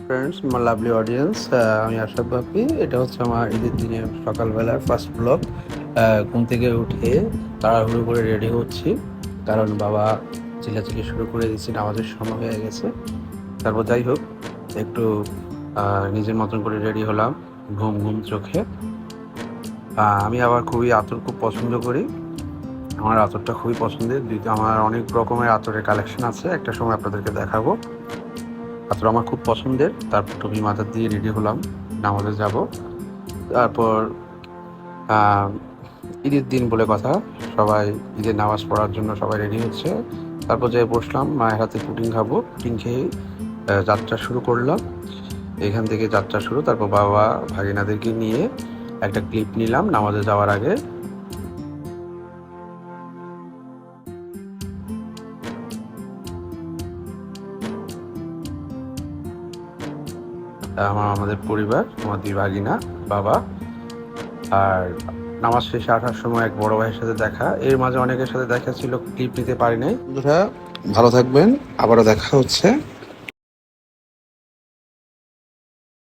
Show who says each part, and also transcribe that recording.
Speaker 1: Friends, my lovely audience, আমি আশরাফ বাপ্পি। এটা হচ্ছে আমার ঈদের দিনে সকালবেলার ফার্স্ট ব্লগ। ঘুম থেকে উঠে তাড়াহুড়ো করে রেডি হচ্ছি, কারণ বাবা চিল্লাচিল্লি শুরু করে দিচ্ছি, নামাজের সময় হয়ে গেছে। তারপর যাই হোক, একটু নিজের মতন করে রেডি হলাম, ঘুম ঘুম চোখে। আমি আবার খুব পছন্দ করি। আমার আতরটা খুবই পছন্দের। আমার অনেক রকমের আতরের কালেকশন আছে, একটা সময় আপনাদেরকে দেখাবো। আতর আমার খুব পছন্দের। তারপর টুপি মাথা দিয়ে রেডি হলাম, নামাজে যাব। তারপর ঈদের দিন বলে কথা, সবাই ঈদের নামাজ পড়ার জন্য সবাই রেডি হচ্ছে। তারপর যেয়ে বসলাম, মায়ের হাতে পুডিং খাবো। পুডিং খেয়ে যাত্রা শুরু করলাম। এখান থেকে যাত্রা শুরু। তারপর বাবা ভাগিনাদেরকে নিয়ে একটা ক্লিপ নিলাম নামাজে যাওয়ার আগে। আমাদের পরিবার, আমার দুই ভাগিনা, বাবা। আর নামাজ শেষে আসার সময় এক বড় ভাইয়ের সাথে দেখা, এর মাঝে অনেকের সাথে দেখা ছিল, ক্লিপ নিতে পারি নাই। বন্ধুরা ভালো থাকবেন, আবারও দেখা হচ্ছে।